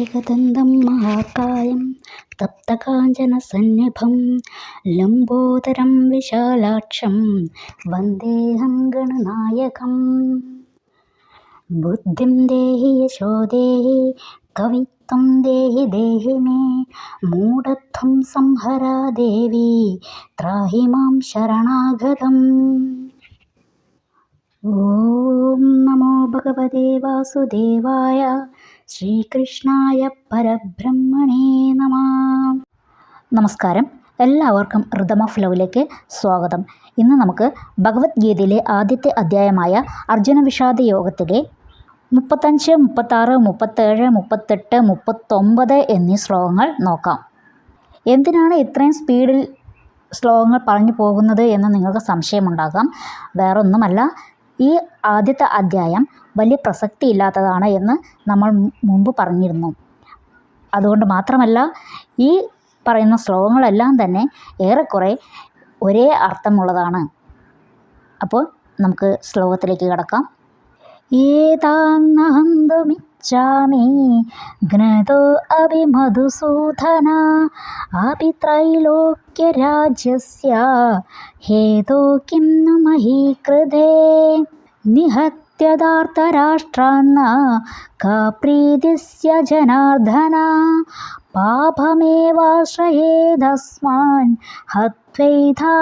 एकदन्तं महाकायं तप्तकाञ्चनसन्निभं लम्बोदरं विशालाक्षं वन्देऽहं गणनायकम्। बुद्धिं देहि यशो देहि कवित्वं देहि देहि मे मूढत्वं संहरा देवी त्राहि मां शरणागतम्। ഓം നമോ ഭഗവതേ വാസുദേവായ ശ്രീകൃഷ്ണായ പരബ്രഹ്മണേ നമഃ. നമസ്കാരം, എല്ലാവർക്കും റിതം ഓഫ് ലവിലേക്ക് സ്വാഗതം. ഇന്ന് നമുക്ക് ഭഗവത്ഗീതയിലെ ആദ്യത്തെ അധ്യായമായ അർജുന വിഷാദ യോഗത്തിലെ 35, 36, 37, 38, 39 എന്നീ ശ്ലോകങ്ങൾ നോക്കാം. എന്തിനാണ് ഇത്രയും സ്പീഡിൽ ശ്ലോകങ്ങൾ പറഞ്ഞു പോകുന്നത് എന്ന് നിങ്ങൾക്ക് സംശയമുണ്ടാകാം. വേറൊന്നുമല്ല, ഈ ആദ്യത്തെ അധ്യായം വലിയ പ്രസക്തിയില്ലാത്തതാണ് എന്ന് നമ്മൾ മുമ്പ് പറഞ്ഞിരുന്നു. അതുകൊണ്ട് മാത്രമല്ല, ഈ പറയുന്ന ശ്ലോകങ്ങളെല്ലാം തന്നെ ഏറെക്കുറെ ഒരേ അർത്ഥമുള്ളതാണ്. അപ്പോൾ നമുക്ക് ശ്ലോകത്തിലേക്ക് കടക്കാം. ഏതാന്നഹന്തുമിച്ഛാമി ജ്ഞതോ അഭി മധുസൂദന അഭി ത്രൈലോക്യരാജ്യസ്യ ഹേതോ കിം ന മഹീകൃതേ നിഹത്യധാർത്തരാഷ്ട്രാന്ന കാപ്രീതിസ്യ ജനാർദ്ദന പാപമേവാശ്രയേദസ്മാൻ ഹത്വൈധാനാഥതായിനാ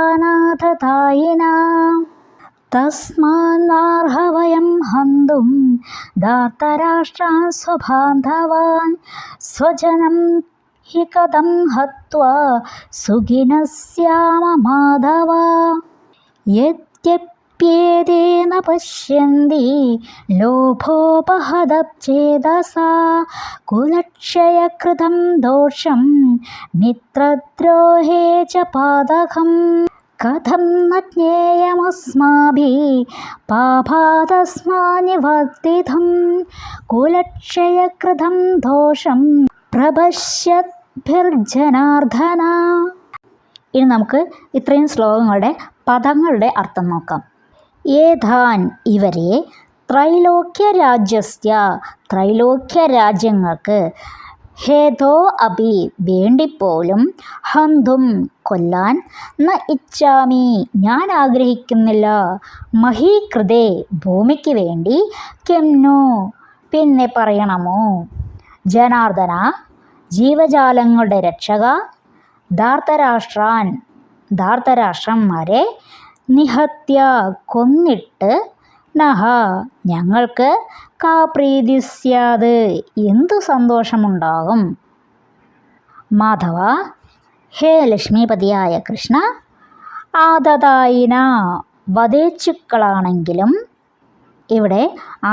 തസ്മാന്നാർഹ വയം ഹന്തും ധാർത്തരാഷ്ട്രാൻ സ്വബാന്ധവാൻ സ്വജനം ഹി കഥം ഹത്വാ സുഖിനഃ സ്യാമ മാധവ. യദ്യപ്യേതേന പശ്യന്തി ലോഭോപഹതശ്ചേതസാ കുലക്ഷയകൃതം ദോഷം മിത്രദ്രോഹേ ച പാതകം കഥം ന ജ്ഞേയമസ്മാഭിः പാപാദസ്മാനിവർത്തിതും കുലക്ഷയകൃതം ദോഷം പ്രപശ്യദ്ഭിർജനാർദ്ദന. ഇനി നമുക്ക് ഇത്രയും ശ്ലോകങ്ങളുടെ പദങ്ങളുടെ അർത്ഥം നോക്കാം. ഏതാൻ ഇവരെ ത്രൈലോക്യരാജ്യസ്യ ത്രൈലോക്യ രാജ്യങ്ങൾക്ക് ഹേതോ അഭി വേണ്ടിപ്പോലും ഹന്തും കൊല്ലാൻ ന ഇച്ഛാമി ഞാൻ ആഗ്രഹിക്കുന്നില്ല മഹീകൃതേ ഭൂമിക്ക് വേണ്ടി കിംനു പിന്നെ പറയണമോ ജനാർദ്ദന ജീവജാലങ്ങളുടെ രക്ഷക ധാർത്തരാഷ്ട്രാൻ ധാർത്തരാഷ്ട്രന്മാരെ നിഹത്യ കൊന്നിട്ട് നഹ ഞങ്ങൾക്ക് കാ പ്രീതി സ്യാത് എന്തു സന്തോഷമുണ്ടാകും. മാധവ ഹേ ലക്ഷ്മീപതിയായ കൃഷ്ണ, ആദതായിന വധേച്ഛുക്കളാണെങ്കിലും. ഇവിടെ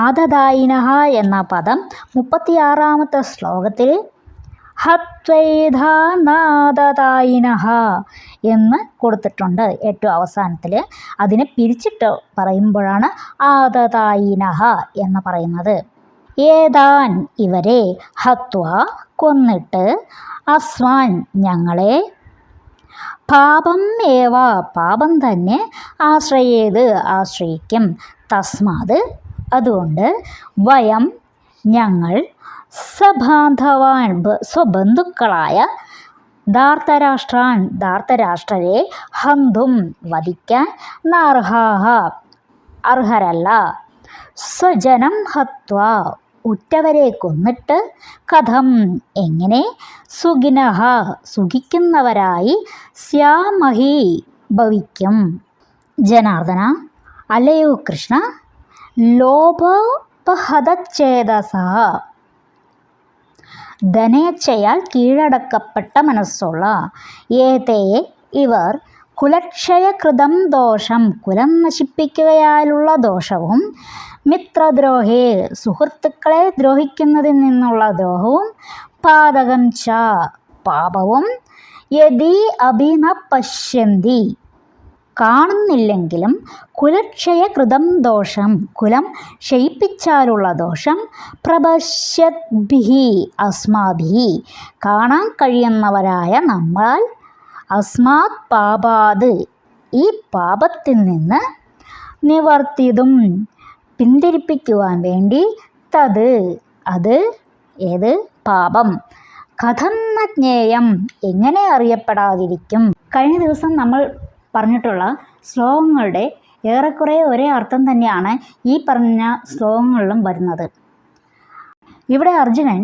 ആദതായിനഹ എന്ന പദം 36-ാമത്തെ ശ്ലോകത്തിൽ ഹത്വൈധാനാദതായിനഹ എന്ന് കൊടുത്തിട്ടുണ്ട്. ഏറ്റവും അവസാനത്തിൽ അതിനെ പിരിച്ചിട്ട് പറയുമ്പോഴാണ് ആദതായിനഹ എന്ന് പറയുന്നത്. ഏതാൻ ഇവരെ ഹത്വ കൊന്നിട്ട് അസ്വാൻ ഞങ്ങളെ പാപം ഏവ പാപം തന്നെ ആശ്രയേത് ആശ്രയിക്കും തസ്മാത് അതുകൊണ്ട് വയം ഞങ്ങൾ സബാന്ധവാൻ സ്വബന്ധുക്കളായ ധാർത്തരാഷ്ട്രാൻ ധാർത്തരാഷ്ട്രരെ ഹന്തും വധിക്കാൻ നാർഹാഹ അർഹരല്ല. സ്വജനം ഹത്വ ഉറ്റവരെ കൊന്നിട്ട് കഥം എങ്ങനെ സുഖിനഃ സുഖിക്കുന്നവരായി സ്യാമഹി ഭവിക്കും. ജനാർദ്ദന അല്ലയോ കൃഷ്ണ, ലോഭോപഹതച്ഛേദസഃ ധനേച്ഛയാൽ കീഴടക്കപ്പെട്ട മനസ്സുള്ള ഏതേ ഇവർ കുലക്ഷയകൃതം ദോഷം കുലം നശിപ്പിക്കുകയാലുള്ള ദോഷവും മിത്രദ്രോഹേ സുഹൃത്തുക്കളെ ദ്രോഹിക്കുന്നതിൽ നിന്നുള്ള ദ്രോഹവും പാതകം ച പാപവും യദി അഭി ന പശ്യന്തി കാണുന്നില്ലെങ്കിലും കുലക്ഷയകൃതം ദോഷം കുലം ക്ഷയിപ്പിച്ചാലുള്ള ദോഷം പ്രപശ്യദ്ഭിഹി അസ്മാഭിഹി കാണാൻ കഴിയുന്നവരായ നമ്മൾ അസ്മാത് പാപാത് ഈ പാപത്തിൽ നിന്ന് നിവർത്തിതും പിന്തിരിപ്പിക്കുവാൻ വേണ്ടി തത് അത് ഏത് പാപം കഥം ന ജ്ഞേയം എങ്ങനെ അറിയപ്പെടാതിരിക്കും. കഴിഞ്ഞ ദിവസം നമ്മൾ പറഞ്ഞിട്ടുള്ള ശ്ലോകങ്ങളുടെ ഏറെക്കുറെ ഒരേ അർത്ഥം തന്നെയാണ് ഈ പറഞ്ഞ ശ്ലോകങ്ങളിലും വരുന്നത്. ഇവിടെ അർജുനൻ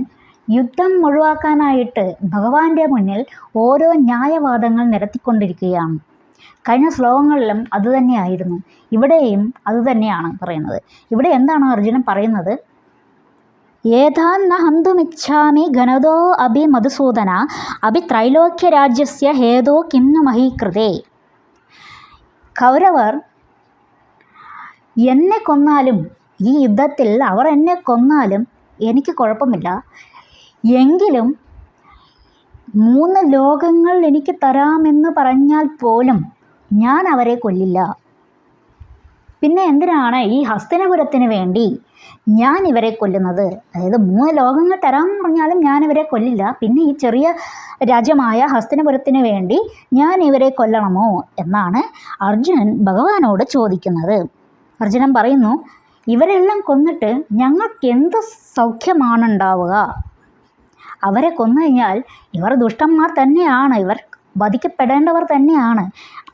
യുദ്ധം ഒഴിവാക്കാനായിട്ട് ഭഗവാന്റെ മുന്നിൽ ഓരോ ന്യായവാദങ്ങൾ നിരത്തിക്കൊണ്ടിരിക്കുകയാണ്. കഴിഞ്ഞ ശ്ലോകങ്ങളിലും അതുതന്നെയായിരുന്നു, ഇവിടെയും അതുതന്നെയാണ് പറയുന്നത്. ഇവിടെ എന്താണ് അർജുനൻ പറയുന്നത്? ഏതാൻ ന ഹന്തുമിച്ഛാമി ഘനതോ അഭി മധുസൂദന അഭി ത്രൈലോക്യരാജ്യസ്യ ഹേതോ കിം ന മഹീകൃതേ. കൗരവർ എന്നെ കൊന്നാലും, ഈ യുദ്ധത്തിൽ അവർ എന്നെ കൊന്നാലും എനിക്ക് കുഴപ്പമില്ല, എങ്കിലും 3 ലോകങ്ങൾ എനിക്ക് തരാമെന്ന് പറഞ്ഞാൽ പോലും ഞാൻ അവരെ കൊല്ലില്ല. പിന്നെ എന്തിനാണ് ഈ ഹസ്തിനപുരത്തിന് വേണ്ടി ഞാൻ ഇവരെ കൊല്ലുന്നത്? അതായത് 3 ലോകങ്ങൾ തരാമെന്ന് പറഞ്ഞാലും ഞാൻ ഇവരെ കൊല്ലില്ല, പിന്നെ ഈ ചെറിയ രാജ്യമായ ഹസ്തിനപുരത്തിന് വേണ്ടി ഞാൻ ഇവരെ കൊല്ലണമോ എന്നാണ് അർജുനൻ ഭഗവാനോട് ചോദിക്കുന്നത്. അർജുനൻ പറയുന്നു, ഇവരെല്ലാം കൊന്നിട്ട് ഞങ്ങൾക്ക് എന്ത് സൗഖ്യമാണുണ്ടാവുക? അവരെ കൊന്നു കഴിഞ്ഞാൽ ഇവർ ദുഷ്ടന്മാർ തന്നെയാണ്, ഇവർ വധിക്കപ്പെടേണ്ടവർ തന്നെയാണ്.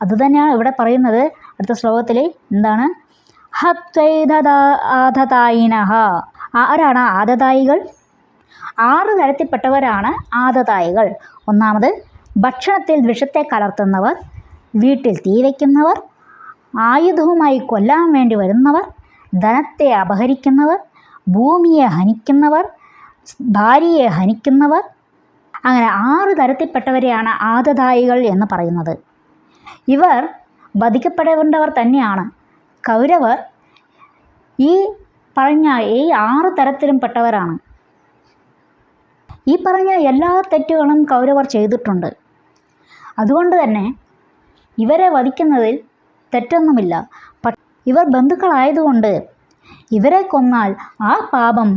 അതുതന്നെയാണ് ഇവിടെ പറയുന്നത്. അടുത്ത ശ്ലോകത്തിൽ എന്താണ്? ആദതായിനഹ. ആരാണ് ആദതായികൾ? 6 തരത്തിൽപ്പെട്ടവരാണ് ആദതായികൾ. ഒന്നാമത് ഭക്ഷണത്തിൽ വിഷത്തെ കലർത്തുന്നവർ, വീട്ടിൽ തീ വയ്ക്കുന്നവർ, ആയുധവുമായി കൊല്ലാൻ വേണ്ടി വരുന്നവർ, ധനത്തെ അപഹരിക്കുന്നവർ, ഭൂമിയെ ഹനിക്കുന്നവർ, ഭാര്യയെ ഹനിക്കുന്നവർ. അങ്ങനെ 6 തരത്തിൽപ്പെട്ടവരെയാണ് ആദതായികൾ എന്ന് പറയുന്നത്. ഇവർ വധിക്കപ്പെടേണ്ടവർ തന്നെയാണ്. കൗരവർ ഈ പറഞ്ഞ 6 തരത്തിലും പെട്ടവരാണ്. ഈ പറഞ്ഞ എല്ലാ തെറ്റുകളും കൗരവർ ചെയ്തിട്ടുണ്ട്. അതുകൊണ്ട് തന്നെ ഇവരെ വധിക്കുന്നതിൽ തെറ്റൊന്നുമില്ല. ഇവർ ബന്ധുക്കളായതുകൊണ്ട് ഇവരെ കൊന്നാൽ ആ പാപം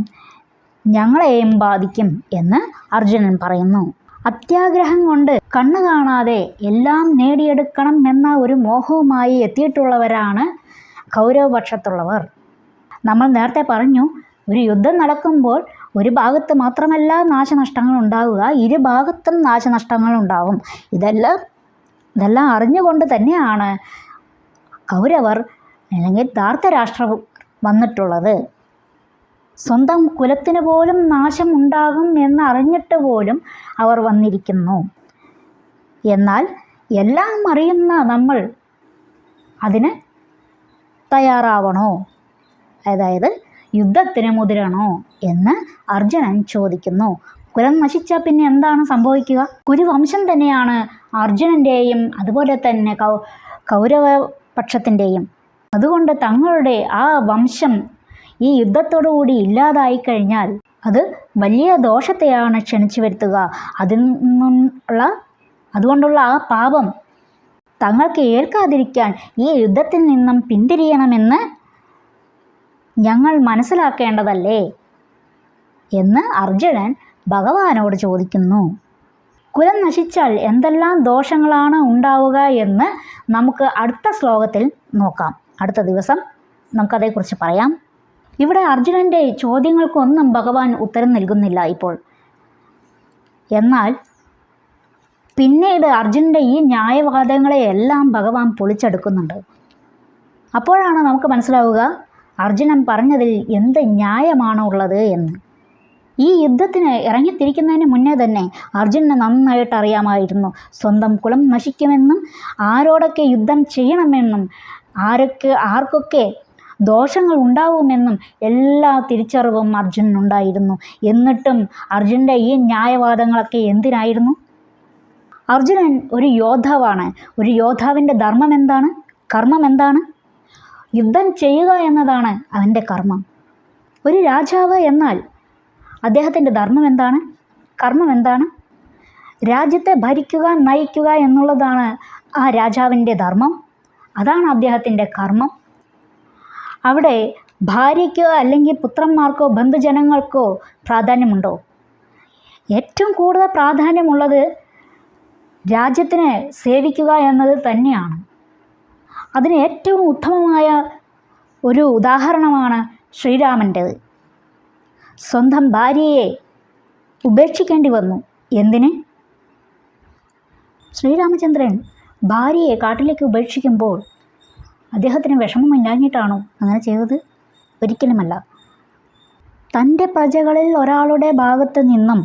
ഞങ്ങളെയും ബാധിക്കും എന്ന് അർജുനൻ പറയുന്നു. അത്യാഗ്രഹം കൊണ്ട് കണ്ണു കാണാതെ എല്ലാം നേടിയെടുക്കണം എന്ന ഒരു മോഹവുമായി എത്തിയിട്ടുള്ളവരാണ് കൗരവപക്ഷത്തുള്ളവർ. നമ്മൾ നേരത്തെ പറഞ്ഞു, ഒരു യുദ്ധം നടക്കുമ്പോൾ ഒരു ഭാഗത്ത് മാത്രമല്ല നാശനഷ്ടങ്ങൾ ഉണ്ടാവുക, 2 ഭാഗത്തും നാശനഷ്ടങ്ങൾ ഉണ്ടാവും. ഇതെല്ലാം അറിഞ്ഞുകൊണ്ട് തന്നെയാണ് കൗരവർ അല്ലെങ്കിൽ ധാർത്തരാഷ്ട്രം വന്നിട്ടുള്ളത്. സ്വന്തം കുലത്തിന് പോലും നാശം ഉണ്ടാകും എന്നറിഞ്ഞിട്ട് പോലും അവർ വന്നിരിക്കുന്നു. എന്നാൽ എല്ലാം അറിയുന്ന നമ്മൾ അതിന് തയ്യാറാവണോ? അതായത് യുദ്ധത്തിന് മുതിരണോ എന്ന് അർജുനൻ ചോദിക്കുന്നു. കുലം നശിച്ചാൽ പിന്നെ എന്താണ് സംഭവിക്കുക? കുരുവംശം തന്നെയാണ് അർജുനൻ്റെയും അതുപോലെ തന്നെ കൗരവപക്ഷത്തിൻ്റെയും. അതുകൊണ്ട് തങ്ങളുടെ ആ വംശം ഈ യുദ്ധത്തോടുകൂടി ഇല്ലാതായി കഴിഞ്ഞാൽ അത് വലിയ ദോഷത്തെയാണ് ക്ഷണിച്ചു വരുത്തുക. അതുകൊണ്ടുള്ള ആ പാപം തങ്ങൾക്ക് ഏൽക്കാതിരിക്കാൻ ഈ യുദ്ധത്തിൽ നിന്നും പിന്തിരിയണമെന്ന് ഞങ്ങൾ മനസ്സിലാക്കേണ്ടതല്ലേ എന്ന് അർജുനൻ ഭഗവാനോട് ചോദിക്കുന്നു. കുലം നശിച്ചാൽ എന്തെല്ലാം ദോഷങ്ങളാണ് ഉണ്ടാവുക എന്ന് നമുക്ക് അടുത്ത ശ്ലോകത്തിൽ നോക്കാം. അടുത്ത ദിവസം നമുക്കതേക്കുറിച്ച് പറയാം. ഇവിടെ അർജുനൻ്റെ ചോദ്യങ്ങൾക്കൊന്നും ഭഗവാൻ ഉത്തരം നൽകുന്നില്ല ഇപ്പോൾ. എന്നാൽ പിന്നീട് അർജുനൻ്റെ ഈ ന്യായവാദങ്ങളെയെല്ലാം ഭഗവാൻ പൊളിച്ചെടുക്കുന്നുണ്ട്. അപ്പോഴാണ് നമുക്ക് മനസ്സിലാവുക അർജുനൻ പറഞ്ഞതിൽ എന്ത് ന്യായമാണ് ഉള്ളത് എന്ന്. ഈ യുദ്ധത്തിന് ഇറങ്ങിത്തിരിക്കുന്നതിന് മുന്നേ തന്നെ അർജുനന് നന്നായിട്ട് അറിയാമായിരുന്നു സ്വന്തം കുലം നശിക്കുമെന്നും ആരോടൊക്കെ യുദ്ധം ചെയ്യണമെന്നും ആർക്കൊക്കെ ദോഷങ്ങൾ ഉണ്ടാവുമെന്നും എല്ലാ തിരിച്ചറിവും അർജുനനുണ്ടായിരുന്നു. എന്നിട്ടും അർജുനൻ്റെ ഈ ന്യായവാദങ്ങളൊക്കെ എന്തിനായിരുന്നു? അർജുനൻ ഒരു യോദ്ധാവാണ്. ഒരു യോദ്ധാവിൻ്റെ ധർമ്മം എന്താണ്? കർമ്മം എന്താണ്? യുദ്ധം ചെയ്യുക എന്നതാണ് അവൻ്റെ കർമ്മം. ഒരു രാജാവ് എന്നാൽ അദ്ദേഹത്തിൻ്റെ ധർമ്മം എന്താണ്? കർമ്മം എന്താണ്? രാജ്യത്തെ ഭരിക്കുക, നയിക്കുക എന്നുള്ളതാണ് ആ രാജാവിൻ്റെ ധർമ്മം. അതാണ് അദ്ദേഹത്തിൻ്റെ കർമ്മം. അവിടെ ഭാര്യയ്ക്കോ അല്ലെങ്കിൽ പുത്രന്മാർക്കോ ബന്ധുജനങ്ങൾക്കോ പ്രാധാന്യമുണ്ടോ? ഏറ്റവും കൂടുതൽ പ്രാധാന്യമുള്ളത് രാജ്യത്തിനെ സേവിക്കുക എന്നത് തന്നെയാണ്. അതിന് ഏറ്റവും ഉത്തമമായ ഒരു ഉദാഹരണമാണ് ശ്രീരാമൻ്റേത്. സ്വന്തം ഭാര്യയെ ഉപേക്ഷിക്കേണ്ടി വന്നു. എന്തിന്? ശ്രീരാമചന്ദ്രൻ ഭാര്യയെ കാട്ടിലേക്ക് ഉപേക്ഷിക്കുമ്പോൾ അദ്ദേഹത്തിന് വിഷമമില്ലാഞ്ഞിട്ടാണോ അങ്ങനെ ചെയ്തത്? ഒരിക്കലുമല്ല. തൻ്റെ പ്രജകളിൽ ഒരാളുടെ ഭാഗത്ത് നിന്നും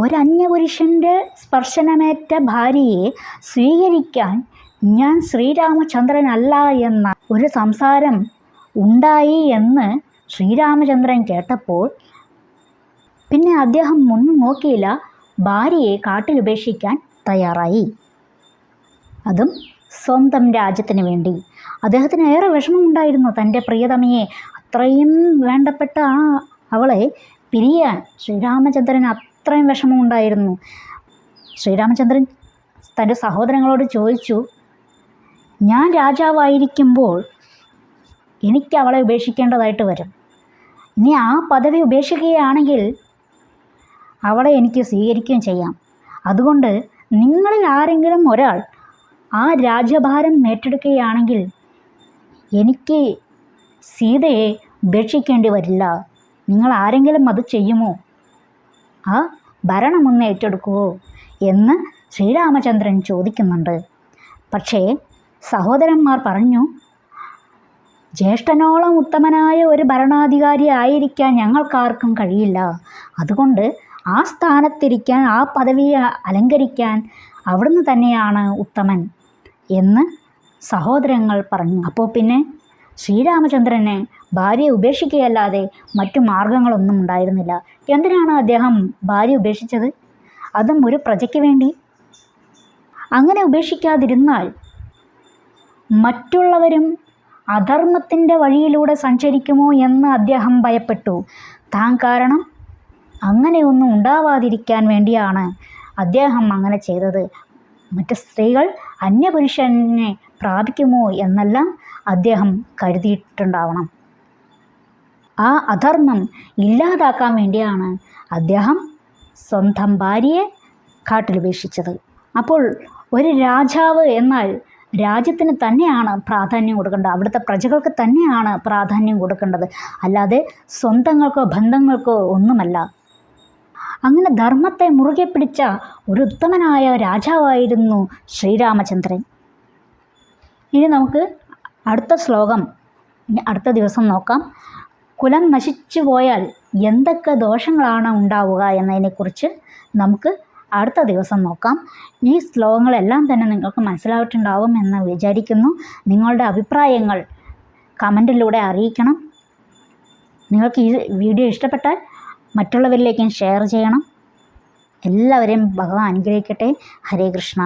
ഒരന്യപുരുഷൻ്റെ സ്പർശനമേറ്റ ഭാര്യയെ സ്വീകരിക്കാൻ ഞാൻ ശ്രീരാമചന്ദ്രനല്ല എന്ന ഒരു സംസാരം ഉണ്ടായി എന്ന് ശ്രീരാമചന്ദ്രൻ കേട്ടപ്പോൾ പിന്നെ അദ്ദേഹം മുന്നും നോക്കിയില്ല, ഭാര്യയെ കാട്ടിലുപേക്ഷിക്കാൻ തയ്യാറായി. അതും സ്വന്തം രാജ്യത്തിന് വേണ്ടി. അദ്ദേഹത്തിന് ഏറെ വിഷമമുണ്ടായിരുന്നു തൻ്റെ പ്രിയതമയെ, അത്രയും വേണ്ടപ്പെട്ട അവളെ പിരിയാൻ ശ്രീരാമചന്ദ്രന് അത്രയും വിഷമമുണ്ടായിരുന്നു. ശ്രീരാമചന്ദ്രൻ തൻ്റെ സഹോദരങ്ങളോട് ചോദിച്ചു, ഞാൻ രാജാവായിരിക്കുമ്പോൾ എനിക്ക് അവളെ ഉപേക്ഷിക്കേണ്ടതായിട്ട് വരും. ഇനി ആ പദവി ഉപേക്ഷിക്കുകയാണെങ്കിൽ അവളെ എനിക്ക് സ്വീകരിക്കുകയും ചെയ്യാം. അതുകൊണ്ട് നിങ്ങളിൽ ആരെങ്കിലും ഒരാൾ ആ രാജ്യഭാരം ഏറ്റെടുക്കുകയാണെങ്കിൽ എനിക്ക് സീതയെ ഉപേക്ഷിക്കേണ്ടി വരില്ല. നിങ്ങൾ ആരെങ്കിലും അത് ചെയ്യുമോ? ആ ഭരണമൊന്ന് ഏറ്റെടുക്കുമോ എന്ന് ശ്രീരാമചന്ദ്രൻ ചോദിക്കുന്നുണ്ട്. പക്ഷേ സഹോദരന്മാർ പറഞ്ഞു, ജ്യേഷ്ഠനോളം ഉത്തമനായ ഒരു ഭരണാധികാരി ആയിരിക്കാൻ ഞങ്ങൾക്കാർക്കും കഴിയില്ല. അതുകൊണ്ട് ആ സ്ഥാനത്തിരിക്കാൻ, ആ പദവിയെ അലങ്കരിക്കാൻ അവിടുന്ന് തന്നെയാണ് ഉത്തമൻ എന്ന് സഹോദരങ്ങൾ പറഞ്ഞു. അപ്പോൾ പിന്നെ ശ്രീരാമചന്ദ്രന് ഭാര്യയെ ഉപേക്ഷിക്കുകയല്ലാതെ മറ്റു മാർഗങ്ങളൊന്നും ഉണ്ടായിരുന്നില്ല. എന്തിനാണ് അദ്ദേഹം ഭാര്യ ഉപേക്ഷിച്ചത്? അതും ഒരു പ്രജയ്ക്ക് വേണ്ടി. അങ്ങനെ ഉപേക്ഷിക്കാതിരുന്നാൽ മറ്റുള്ളവരും അധർമ്മത്തിൻ്റെ വഴിയിലൂടെ സഞ്ചരിക്കുമോ എന്ന് അദ്ദേഹം ഭയപ്പെട്ടു. താൻ കാരണം അങ്ങനെയൊന്നും ഉണ്ടാവാതിരിക്കാൻ വേണ്ടിയാണ് അദ്ദേഹം അങ്ങനെ ചെയ്തത്. മറ്റ് സ്ത്രീകൾ അന്യപുരുഷനെ പ്രാപിക്കുമോ എന്നെല്ലാം അദ്ദേഹം കരുതിയിട്ടുണ്ടാവണം. ആ അധർമ്മം ഇല്ലാതാക്കാൻ വേണ്ടിയാണ് അദ്ദേഹം സ്വന്തം ഭാര്യയെ കാട്ടിലുപേക്ഷിച്ചത്. അപ്പോൾ ഒരു രാജാവ് എന്നാൽ രാജ്യത്തിന് തന്നെയാണ് പ്രാധാന്യം കൊടുക്കേണ്ടത്, അവിടുത്തെ പ്രജകൾക്ക് തന്നെയാണ് പ്രാധാന്യം കൊടുക്കേണ്ടത്, അല്ലാതെ സ്വന്തങ്ങൾക്കോ ബന്ധങ്ങൾക്കോ ഒന്നുമല്ല. അങ്ങനെ ധർമ്മത്തെ മുറുകെ പിടിച്ച ഒരു ഉത്തമനായ രാജാവായിരുന്നു ശ്രീരാമചന്ദ്രൻ. ഇനി നമുക്ക് അടുത്ത ശ്ലോകം അടുത്ത ദിവസം നോക്കാം. കുലം നശിച്ചു പോയാൽ എന്തൊക്കെ ദോഷങ്ങളാണ് ഉണ്ടാവുക എന്നതിനെക്കുറിച്ച് നമുക്ക് അടുത്ത ദിവസം നോക്കാം. ഈ ശ്ലോകങ്ങളെല്ലാം തന്നെ നിങ്ങൾക്ക് മനസ്സിലായിട്ടുണ്ടാവും എന്ന് വിചാരിക്കുന്നു. നിങ്ങളുടെ അഭിപ്രായങ്ങൾ കമൻറ്റിലൂടെ അറിയിക്കണം. നിങ്ങൾക്ക് ഈ വീഡിയോ ഇഷ്ടപ്പെട്ടാൽ മറ്റുള്ളവരിലേക്കും ഷെയർ ചെയ്യണം. എല്ലാവരെയും ഭഗവാൻ അനുഗ്രഹിക്കട്ടെ. ഹരേ കൃഷ്ണ.